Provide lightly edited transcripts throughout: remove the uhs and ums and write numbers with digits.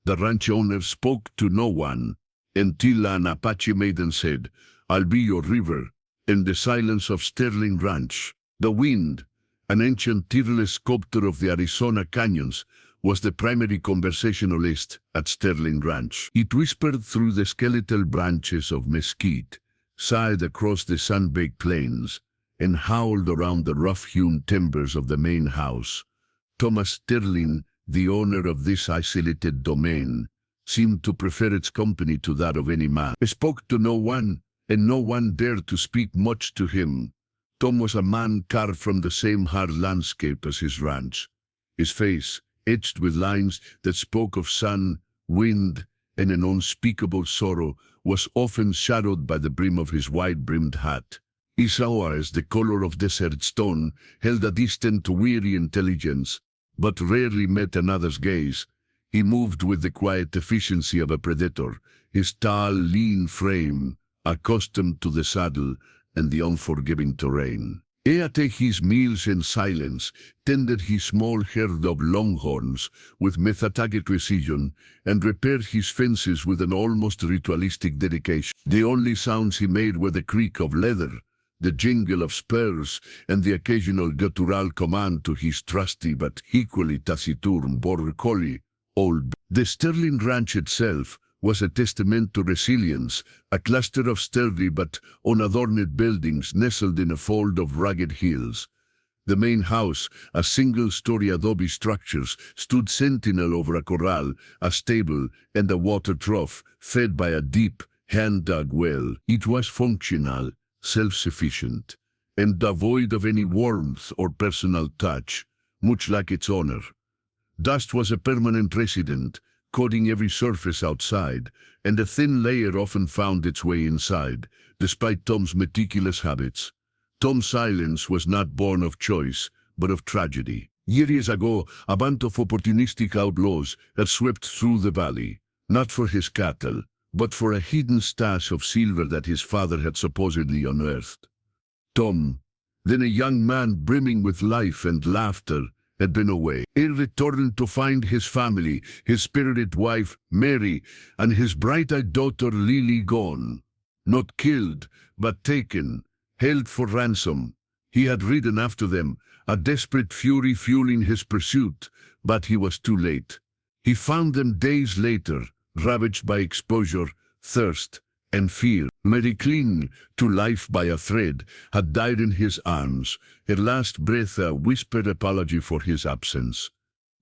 The ranch owner spoke to no one until an Apache maiden said, "I'll be your river." In the silence of Sterling Ranch, the wind, an ancient tireless sculptor of the Arizona canyons, was the primary conversationalist at Sterling Ranch. It whispered through the skeletal branches of mesquite, sighed across the sun-baked plains, and howled around the rough-hewn timbers of the main house. Thomas Sterling, the owner of this isolated domain, seemed to prefer its company to that of any man. He spoke to no one, and no one dared to speak much to him. Tom was a man carved from the same hard landscape as his ranch. His face, etched with lines that spoke of sun, wind, and an unspeakable sorrow, was often shadowed by the brim of his wide-brimmed hat. His eyes, the color of desert stone, held a distant, weary intelligence, but rarely met another's gaze. He moved with the quiet efficiency of a predator, his tall, lean frame, accustomed to the saddle and the unforgiving terrain. He ate his meals in silence, tended his small herd of longhorns with methodical precision, and repaired his fences with an almost ritualistic dedication. The only sounds he made were the creak of leather, the jingle of spurs, and the occasional guttural command to his trusty but equally taciturn border collie, Old. The Sterling Ranch itself was a testament to resilience, a cluster of sturdy but unadorned buildings nestled in a fold of rugged hills. The main house, a single-story adobe structure, stood sentinel over a corral, a stable, and a water trough, fed by a deep, hand-dug well. It was functional, self-sufficient, and devoid of any warmth or personal touch, much like its owner. Dust was a permanent resident, coating every surface outside, and a thin layer often found its way inside, despite Tom's meticulous habits. Tom's silence was not born of choice, but of tragedy. Years ago, a band of opportunistic outlaws had swept through the valley, not for his cattle, but for a hidden stash of silver that his father had supposedly unearthed. Tom, then a young man brimming with life and laughter, had been away. He returned to find his family, his spirited wife, Mary, and his bright-eyed daughter, Lily, gone. Not killed, but taken, held for ransom. He had ridden after them, a desperate fury fueling his pursuit, but he was too late. He found them days later, ravaged by exposure, thirst, and fear. Mary, clinging to life by a thread, had died in his arms, her last breath a whispered apology for his absence.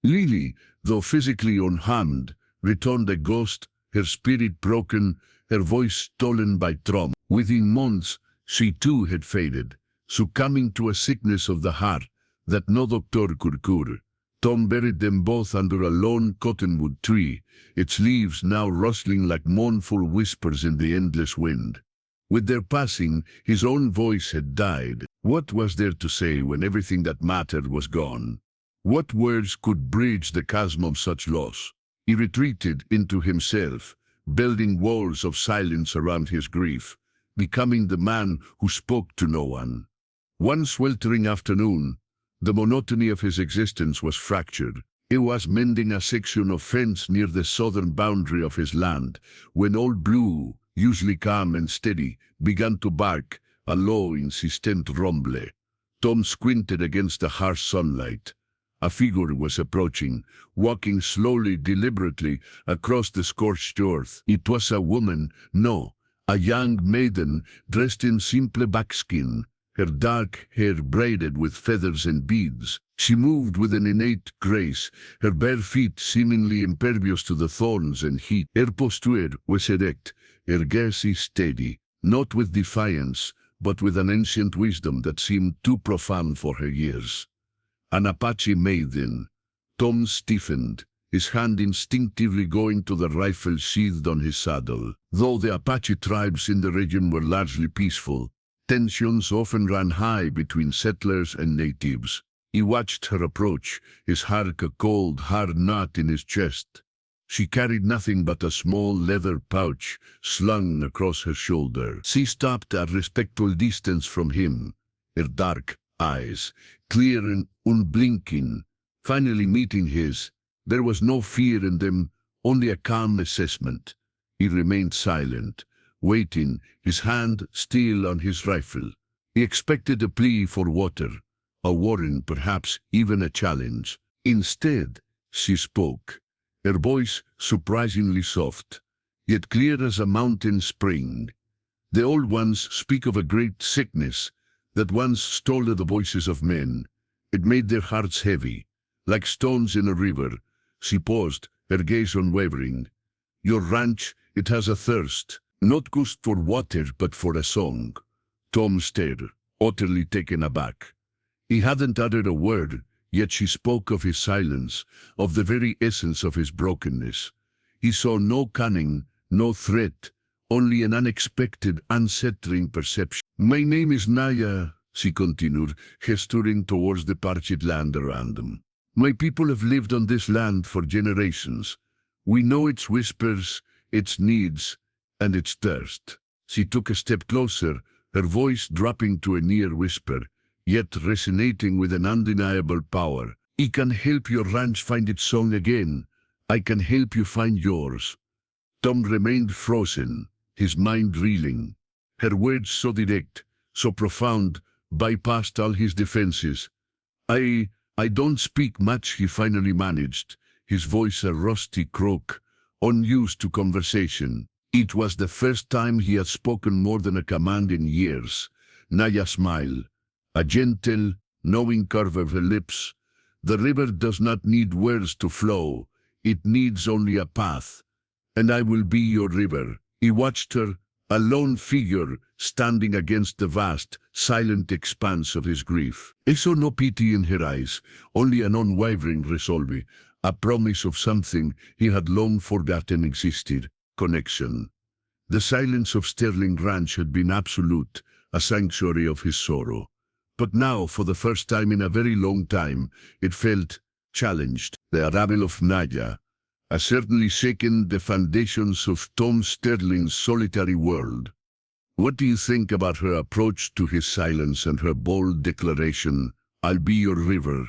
Lily, though physically unharmed, returned a ghost, her spirit broken, her voice stolen by trauma. Within months, she too had faded, succumbing to a sickness of the heart that no doctor could cure. Tom buried them both under a lone cottonwood tree, its leaves now rustling like mournful whispers in the endless wind. With their passing, his own voice had died. What was there to say when everything that mattered was gone? What words could bridge the chasm of such loss? He retreated into himself, building walls of silence around his grief, becoming the man who spoke to no one. One sweltering afternoon, the monotony of his existence was fractured. He was mending a section of fence near the southern boundary of his land, when Old Blue, usually calm and steady, began to bark, a low, insistent rumble. Tom squinted against the harsh sunlight. A figure was approaching, walking slowly, deliberately, across the scorched earth. It was a woman, no, a young maiden, dressed in simple buckskin, her dark hair braided with feathers and beads. She moved with an innate grace, her bare feet seemingly impervious to the thorns and heat. Her posture was erect, her gaze steady, not with defiance, but with an ancient wisdom that seemed too profound for her years. An Apache maiden. Tom stiffened, his hand instinctively going to the rifle sheathed on his saddle. Though the Apache tribes in the region were largely peaceful, tensions often ran high between settlers and natives. He watched her approach, his heart a cold, hard knot in his chest. She carried nothing but a small leather pouch slung across her shoulder. She stopped at a respectful distance from him, her dark eyes, clear and unblinking, finally meeting his. There was no fear in them, only a calm assessment. He remained silent, waiting, his hand still on his rifle. He expected a plea for water, a warning, perhaps even a challenge. Instead, she spoke, her voice surprisingly soft, yet clear as a mountain spring. The old ones speak of a great sickness that once stole the voices of men. It made their hearts heavy, like stones in a river. She paused, her gaze unwavering. Your ranch, it has a thirst, not just for water but for a song. Tom stared, utterly taken aback. He hadn't uttered a word, yet she spoke of his silence, of the very essence of his brokenness. He saw no cunning, no threat, only an unexpected, unsettling perception. My name is Naya, she continued, gesturing towards the parched land around them. My people have lived on this land for generations. We know its whispers, its needs, and its thirst. She took a step closer, her voice dropping to a near whisper, yet resonating with an undeniable power. I can help your ranch find its song again. I can help you find yours. Tom remained frozen, his mind reeling. Her words so direct, so profound, bypassed all his defenses. I don't speak much, he finally managed, his voice a rusty croak, unused to conversation. It was the first time he had spoken more than a command in years. Naya smiled, a gentle, knowing curve of her lips. The river does not need words to flow, it needs only a path. And I will be your river. He watched her, a lone figure standing against the vast, silent expanse of his grief. He saw no pity in her eyes, only an unwavering resolve, a promise of something he had long forgotten existed, connection. The silence of Sterling Ranch had been absolute, a sanctuary of his sorrow. But now, for the first time in a very long time, it felt challenged. The arrival of Naya has certainly shaken the foundations of Tom Sterling's solitary world. What do you think about her approach to his silence and her bold declaration, I'll be your river?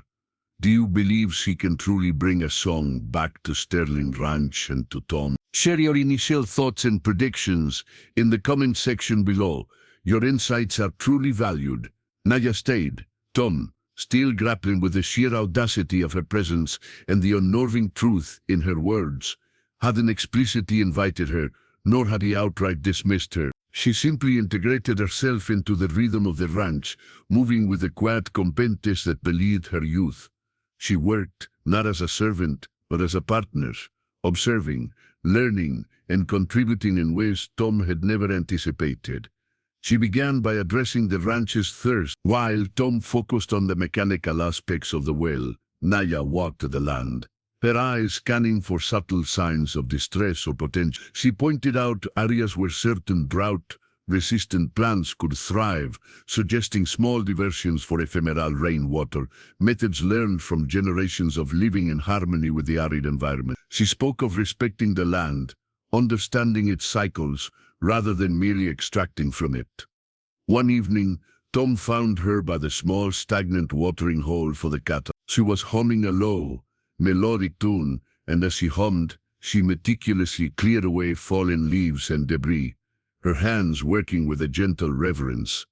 Do you believe she can truly bring a song back to Sterling Ranch and to Tom? Share your initial thoughts and predictions in the comment section below. Your insights are truly valued. Naya stayed. Tom, still grappling with the sheer audacity of her presence and the unnerving truth in her words, hadn't explicitly invited her, nor had he outright dismissed her. She simply integrated herself into the rhythm of the ranch, moving with the quiet competence that belied her youth. She worked, not as a servant, but as a partner, observing, learning, and contributing in ways Tom had never anticipated. She began by addressing the ranch's thirst. While Tom focused on the mechanical aspects of the well, Naya walked the land, her eyes scanning for subtle signs of distress or potential. She pointed out areas where certain drought-resistant plants could thrive, suggesting small diversions for ephemeral rainwater, methods learned from generations of living in harmony with the arid environment. She spoke of respecting the land, understanding its cycles, rather than merely extracting from it. One evening, Tom found her by the small stagnant watering hole for the cattle. She was humming a low, melodic tune, and as she hummed, she meticulously cleared away fallen leaves and debris, her hands working with a gentle reverence.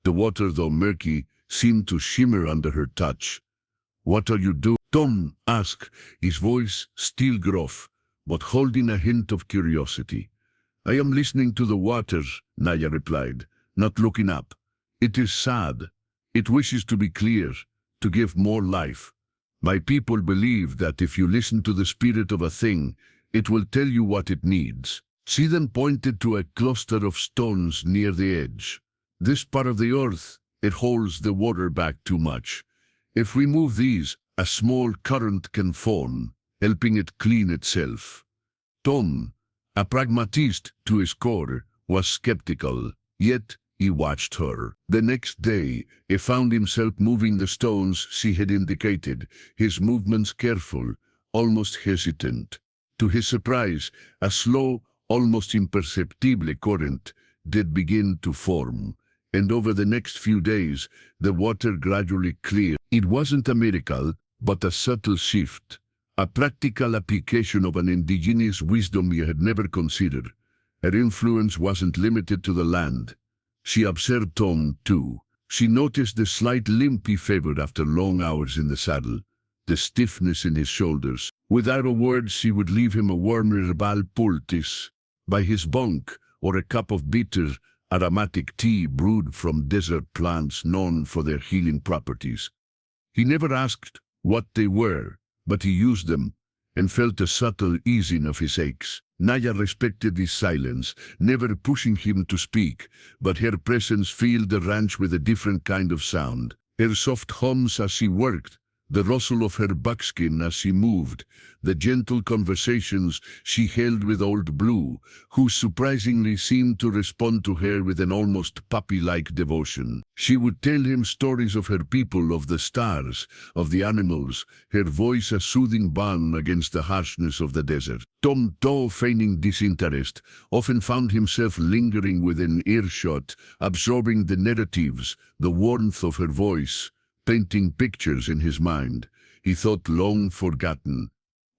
The water, though murky, seemed to shimmer under her touch. "What are you doing?" Tom asked, his voice still gruff, but holding a hint of curiosity. "I am listening to the water," Naya replied, not looking up. "It is sad. It wishes to be clear, to give more life. My people believe that if you listen to the spirit of a thing, it will tell you what it needs." She then pointed to a cluster of stones near the edge. "This part of the earth, it holds the water back too much. If we move these, a small current can form, helping it clean itself." Tom, a pragmatist to his core, was skeptical, yet he watched her. The next day, he found himself moving the stones she had indicated, his movements careful, almost hesitant. To his surprise, a slow, almost imperceptible current did begin to form, and over the next few days, the water gradually cleared. It wasn't a miracle, but a subtle shift, a practical application of an indigenous wisdom he had never considered. Her influence wasn't limited to the land. She observed Tom, too. She noticed the slight limp he favored after long hours in the saddle, the stiffness in his shoulders. Without a word, she would leave him a warm herbal poultice by his bunk, or a cup of bitter, aromatic tea brewed from desert plants known for their healing properties. He never asked what they were, but he used them and felt a subtle easing of his aches. Naya respected his silence, never pushing him to speak, but her presence filled the ranch with a different kind of sound. Her soft hums as she worked, the rustle of her buckskin as she moved, the gentle conversations she held with Old Blue, who surprisingly seemed to respond to her with an almost puppy-like devotion. She would tell him stories of her people, of the stars, of the animals, her voice a soothing balm against the harshness of the desert. Tom, though feigning disinterest, often found himself lingering within earshot, absorbing the narratives, the warmth of her voice, painting pictures in his mind, he thought long forgotten.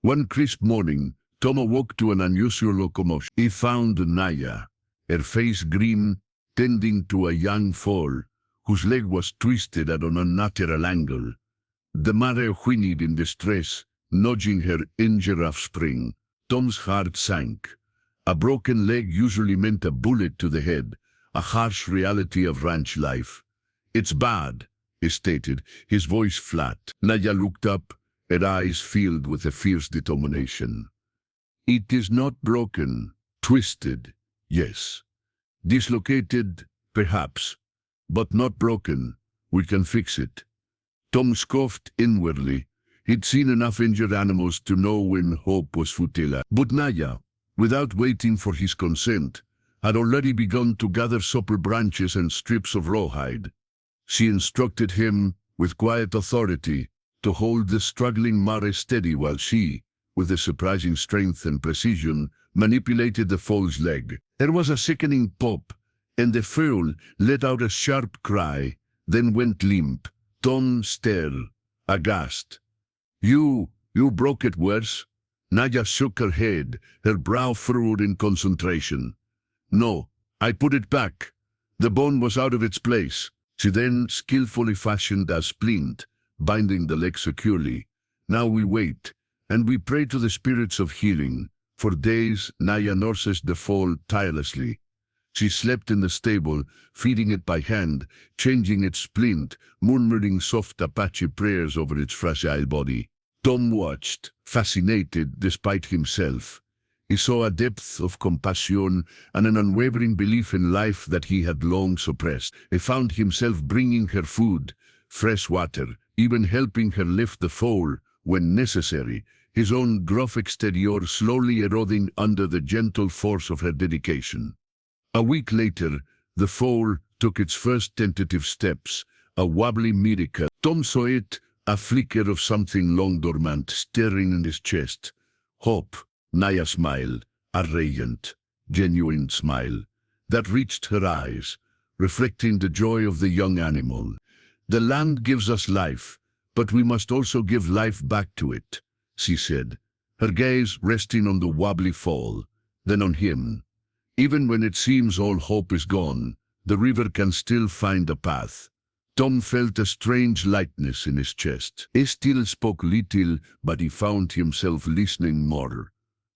One crisp morning, Tom awoke to an unusual commotion. He found Naya, her face grim, tending to a young foal, whose leg was twisted at an unnatural angle. The mother whinnied in distress, nudging her injured offspring. Tom's heart sank. A broken leg usually meant a bullet to the head, a harsh reality of ranch life. "It's bad," he stated, his voice flat. Naya looked up, her eyes filled with a fierce determination. "It is not broken. Twisted, yes. Dislocated, perhaps. But not broken. We can fix it." Tom scoffed inwardly. He'd seen enough injured animals to know when hope was futile. But Naya, without waiting for his consent, had already begun to gather supple branches and strips of rawhide. She instructed him, with quiet authority, to hold the struggling mare steady while she, with a surprising strength and precision, manipulated the foal's leg. There was a sickening pop, and the foal let out a sharp cry, then went limp. Tom stared, aghast. You broke it worse?" Naya shook her head, her brow furrowed in concentration. "No, I put it back. The bone was out of its place." She then skillfully fashioned a splint, binding the leg securely. "Now we wait, and we pray to the spirits of healing." For days, Naya nursed the foal tirelessly. She slept in the stable, feeding it by hand, changing its splint, murmuring soft Apache prayers over its fragile body. Tom watched, fascinated despite himself. He saw a depth of compassion and an unwavering belief in life that he had long suppressed. He found himself bringing her food, fresh water, even helping her lift the foal when necessary, his own gruff exterior slowly eroding under the gentle force of her dedication. A week later, the foal took its first tentative steps, a wobbly miracle. Tom saw it, a flicker of something long dormant stirring in his chest. Hope. Naya smiled, a radiant, genuine smile that reached her eyes, reflecting the joy of the young animal. "The land gives us life, but we must also give life back to it," she said, her gaze resting on the wobbly foal, then on him. "Even when it seems all hope is gone, the river can still find a path." Tom felt a strange lightness in his chest. He still spoke little, but he found himself listening more.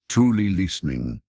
Truly listening,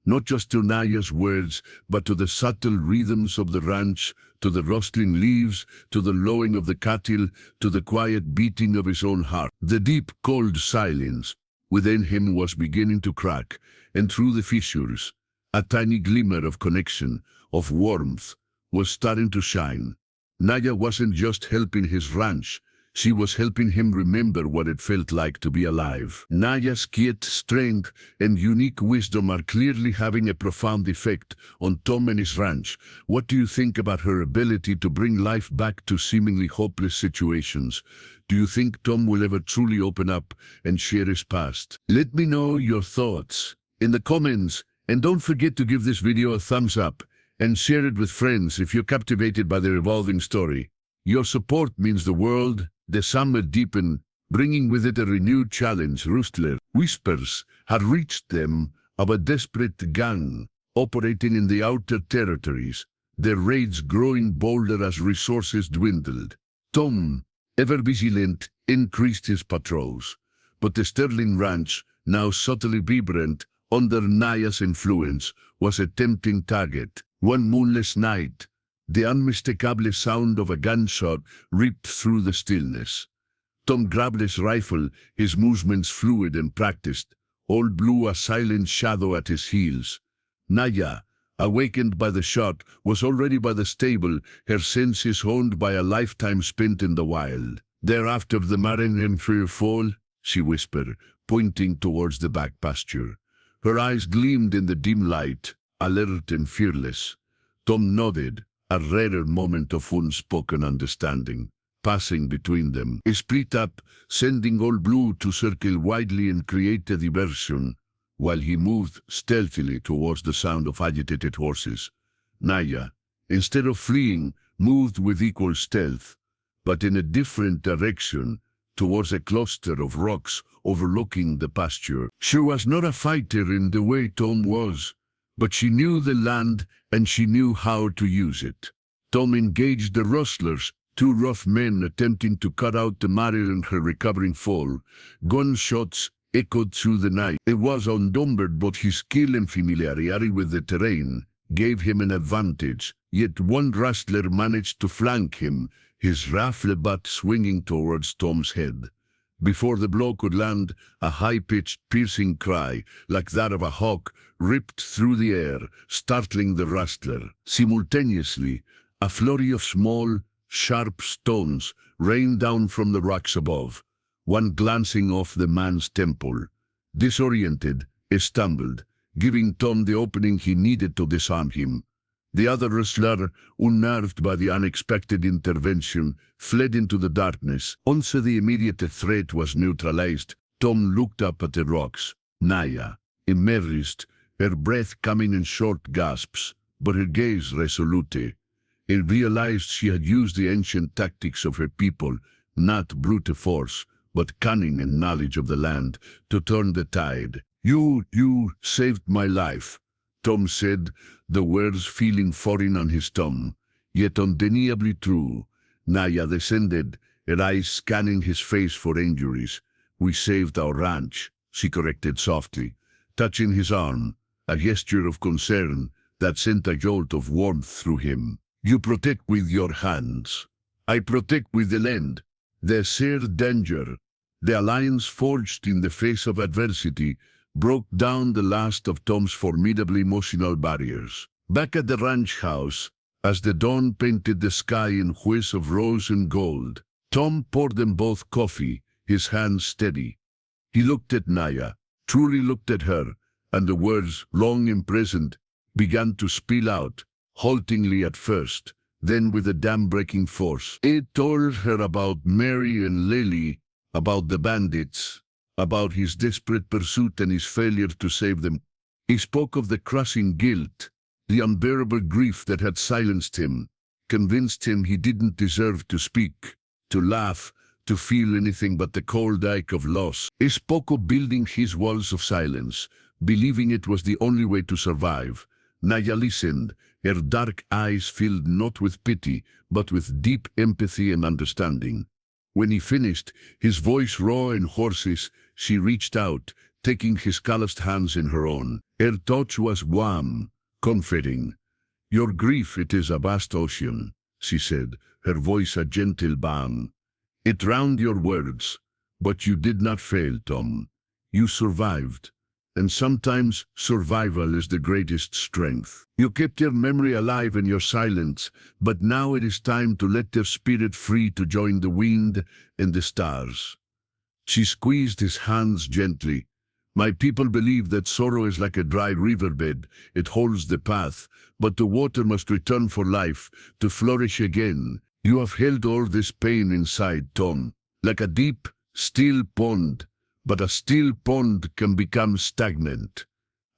not just to Naya's words, but to the subtle rhythms of the ranch, to the rustling leaves, to the lowing of the cattle, to the quiet beating of his own heart. The deep, cold silence within him was beginning to crack, and through the fissures, a tiny glimmer of connection, of warmth, was starting to shine. Naya wasn't just helping his ranch, she was helping him remember what it felt like to be alive. Naya's quiet strength and unique wisdom are clearly having a profound effect on Tom and his ranch. What do you think about her ability to bring life back to seemingly hopeless situations? Do you think Tom will ever truly open up and share his past? Let me know your thoughts in the comments, and don't forget to give this video a thumbs up and share it with friends if you're captivated by their evolving story. Your support means the world. The summer deepened, bringing with it a renewed challenge. Rustler whispers had reached them of a desperate gang operating in the outer territories, their raids growing bolder as resources dwindled. Tom, ever vigilant, increased his patrols, but the Sterling Ranch, now subtly vibrant under Naya's influence, was a tempting target. One moonless night, the unmistakable sound of a gunshot ripped through the stillness. Tom grabbed his rifle, his movements fluid and practiced, Old Blue a silent shadow at his heels. Naya, awakened by the shot, was already by the stable, her senses honed by a lifetime spent in the wild. "Thereafter the Maiden and fear fall," she whispered, pointing towards the back pasture. Her eyes gleamed in the dim light, alert and fearless. Tom nodded, a rarer moment of unspoken understanding passing between them. He split up, sending Old Blue to circle widely and create a diversion, while he moved stealthily towards the sound of agitated horses. Naya, instead of fleeing, moved with equal stealth, but in a different direction, towards a cluster of rocks overlooking the pasture. She was not a fighter in the way Tom was, but she knew the land and she knew how to use it. Tom engaged the rustlers, two rough men attempting to cut out the Maiden and her recovering foal. Gunshots echoed through the night. It was undumbered, but his skill and familiarity with the terrain gave him an advantage. Yet one rustler managed to flank him, his rifle butt swinging towards Tom's head. Before the blow could land, a high-pitched, piercing cry, like that of a hawk, ripped through the air, startling the rustler. Simultaneously, a flurry of small, sharp stones rained down from the rocks above, one glancing off the man's temple. Disoriented, he stumbled, giving Tom the opening he needed to disarm him. The other rustler, unnerved by the unexpected intervention, fled into the darkness. Once the immediate threat was neutralized, Tom looked up at the rocks. Naya, immersed, her breath coming in short gasps, but her gaze resolute. He realized she had used the ancient tactics of her people, not brute force, but cunning and knowledge of the land, to turn the tide. You saved my life," Tom said, the words feeling foreign on his tongue, yet undeniably true. Naya descended, her eyes scanning his face for injuries. "We saved our ranch," she corrected softly, touching his arm, a gesture of concern that sent a jolt of warmth through him. "You protect with your hands. I protect with the land." The shared danger, the alliance forged in the face of adversity, broke down the last of Tom's formidable emotional barriers. Back at the ranch house, as the dawn painted the sky in hues of rose and gold, Tom poured them both coffee, his hands steady. He looked at Naya, truly looked at her, and the words, long imprisoned, began to spill out, haltingly at first, then with a dam-breaking force. He told her about Mary and Lily, about the bandits, about his desperate pursuit and his failure to save them. He spoke of the crushing guilt, the unbearable grief that had silenced him, convinced him he didn't deserve to speak, to laugh, to feel anything but the cold ache of loss. He spoke of building his walls of silence, believing it was the only way to survive. Naya listened, her dark eyes filled not with pity, but with deep empathy and understanding. When he finished, his voice raw and hoarse, she reached out, taking his calloused hands in her own. Her touch was warm, comforting. "Your grief, it is a vast ocean," she said, her voice a gentle balm. "It drowned your words, but you did not fail, Tom. You survived. And sometimes survival is the greatest strength. You kept your memory alive in your silence, but now it is time to let your spirit free to join the wind and the stars." She squeezed his hands gently. "My people believe that sorrow is like a dry riverbed. It holds the path, but the water must return for life, to flourish again. You have held all this pain inside, Tom, like a deep, still pond. But a still pond can become stagnant.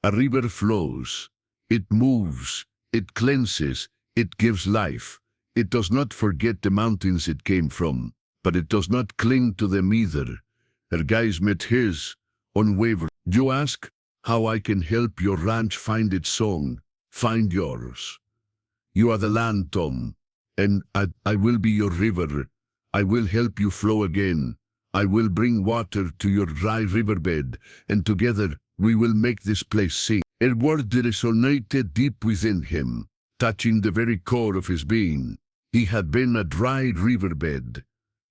A river flows. It moves. It cleanses. It gives life. It does not forget the mountains it came from, but it does not cling to them either. Her gaze met his, unwavering. You ask how I can help your ranch find its song, find yours. You are the land, Tom, and I will be your river. I will help you flow again. I will bring water to your dry riverbed, and together we will make this place sing. A word resonated deep within him, touching the very core of his being. He had been a dry riverbed,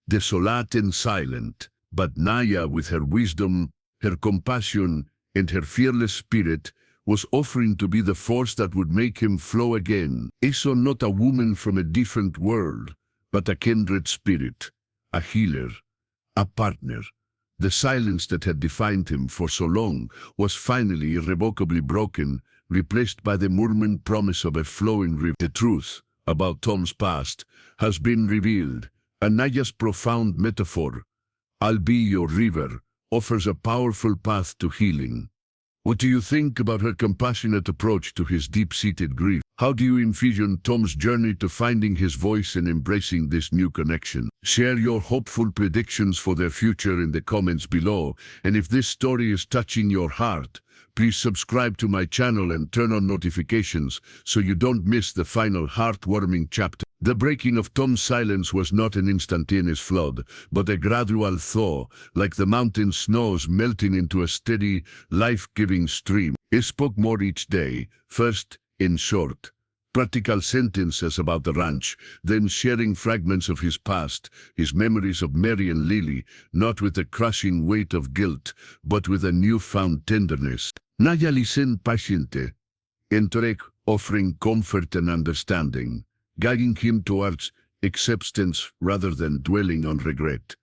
desolate and silent, but Naya, with her wisdom, her compassion, and her fearless spirit, was offering to be the force that would make him flow again. He saw not a woman from a different world, but a kindred spirit, a healer, a partner. The silence that had defined him for so long was finally irrevocably broken, replaced by the murmuring promise of a flowing river. The truth about Tom's past has been revealed. Anaya's profound metaphor, "I'll be your river," offers a powerful path to healing. What do you think about her compassionate approach to his deep-seated grief? How do you envision Tom's journey to finding his voice and embracing this new connection? Share your hopeful predictions for their future in the comments below, and if this story is touching your heart, please subscribe to my channel and turn on notifications so you don't miss the final heartwarming chapter. The breaking of Tom's silence was not an instantaneous flood, but a gradual thaw, like the mountain snows melting into a steady, life-giving stream. He spoke more each day, first in short, practical sentences about the ranch, then sharing fragments of his past, his memories of Mary and Lily, not with the crushing weight of guilt, but with a newfound tenderness. Naya listened patiently, offering comfort and understanding, guiding him towards acceptance rather than dwelling on regret.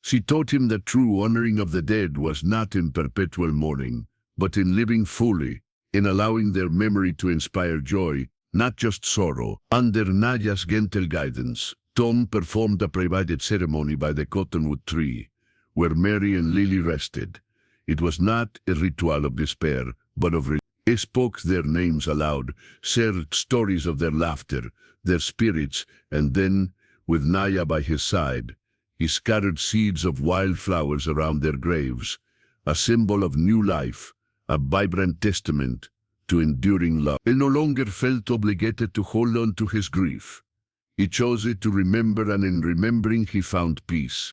She taught him that true honoring of the dead was not in perpetual mourning, but in living fully, in allowing their memory to inspire joy, not just sorrow. Under Naya's gentle guidance, Tom performed a private ceremony by the cottonwood tree, where Mary and Lily rested. It was not a ritual of despair, but of He spoke their names aloud, shared stories of their laughter, their spirits, and then, with Naya by his side, he scattered seeds of wildflowers around their graves, a symbol of new life, a vibrant testament to enduring love. He no longer felt obligated to hold on to his grief. He chose it to remember, and in remembering he found peace.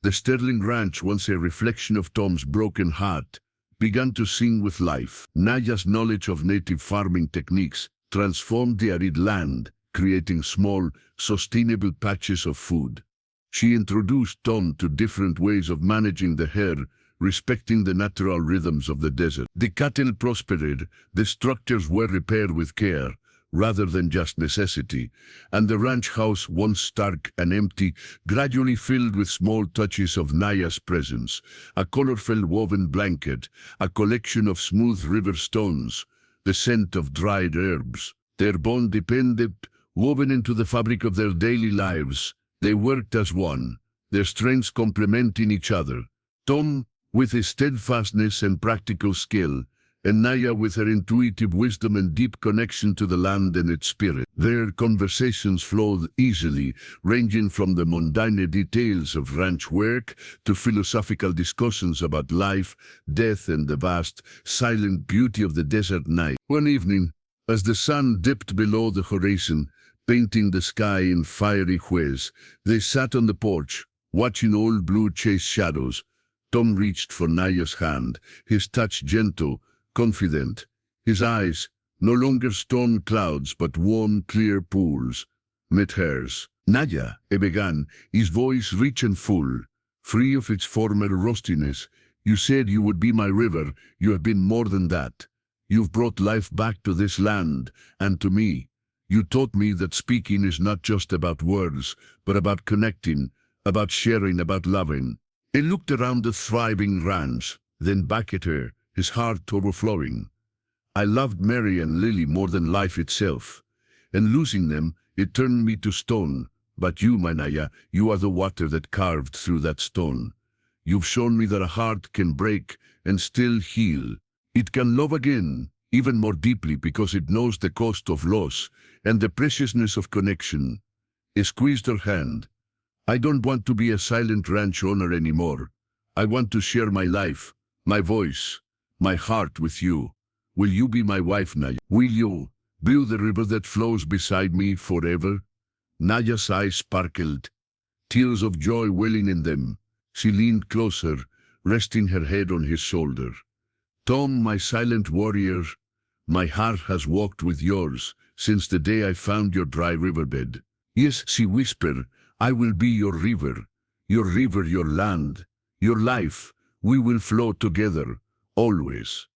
The Sterling Ranch, once a reflection of Tom's broken heart, began to sing with life. Naya's knowledge of native farming techniques transformed the arid land, creating small, sustainable patches of food. She introduced Tom to different ways of managing the herd, respecting the natural rhythms of the desert. The cattle prospered, the structures were repaired with care, rather than just necessity, and the ranch house, once stark and empty, gradually filled with small touches of Naya's presence, a colorful woven blanket, a collection of smooth river stones, the scent of dried herbs. Their bond depended, woven into the fabric of their daily lives. They worked as one, their strengths complementing each other. Tom, with his steadfastness and practical skill, and Naya with her intuitive wisdom and deep connection to the land and its spirit. Their conversations flowed easily, ranging from the mundane details of ranch work to philosophical discussions about life, death, and the vast, silent beauty of the desert night. One evening, as the sun dipped below the horizon, painting the sky in fiery hues, they sat on the porch, watching old blue chase shadows. Tom reached for Naya's hand, his touch gentle, confident, his eyes, no longer storm clouds but warm, clear pools, met hers. "Naya," he began, his voice rich and full, free of its former rustiness, "you said you would be my river. You have been more than that. You've brought life back to this land, and to me. You taught me that speaking is not just about words, but about connecting, about sharing, about loving." He looked around the thriving ranch, then back at her, his heart overflowing. "I loved Mary and Lily more than life itself, and losing them, it turned me to stone. But you, my Naya, you are the water that carved through that stone. You've shown me that a heart can break and still heal. It can love again, even more deeply, because it knows the cost of loss and the preciousness of connection." He squeezed her hand. "I don't want to be a silent ranch owner anymore. I want to share my life, my voice, my heart with you. Will you be my wife, Naya? Will you be the river that flows beside me forever? Naya's eyes sparkled, tears of joy welling in them. She leaned closer, resting her head on his shoulder. Tom, my silent warrior, my heart has walked with yours since the day I found your dry riverbed. Yes, she whispered, I will be your river, your land, your life. We will flow together, always.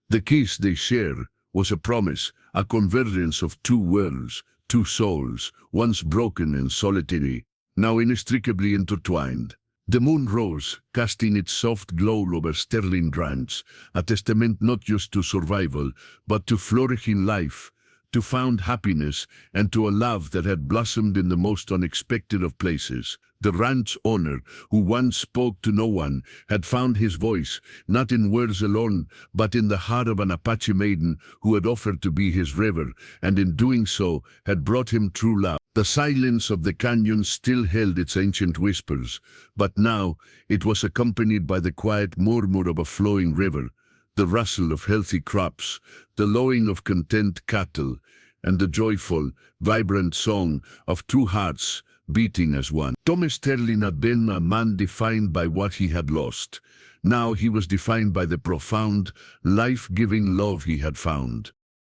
The kiss they share was a promise, a convergence of two worlds, two souls, once broken and solitary, now inextricably intertwined. The moon rose, casting its soft glow over Sterling Ranch, a testament not just to survival, but to flourishing life, to found happiness, and to a love that had blossomed in the most unexpected of places. The ranch owner, who once spoke to no one, had found his voice, not in words alone, but in the heart of an Apache maiden who had offered to be his river, and in doing so had brought him true love. The silence of the canyon still held its ancient whispers, but now it was accompanied by the quiet murmur of a flowing river, the rustle of healthy crops, the lowing of content cattle, and the joyful, vibrant song of two hearts beating as one. Thomas Sterling had been a man defined by what he had lost. Now he was defined by the profound, life-giving love he had found.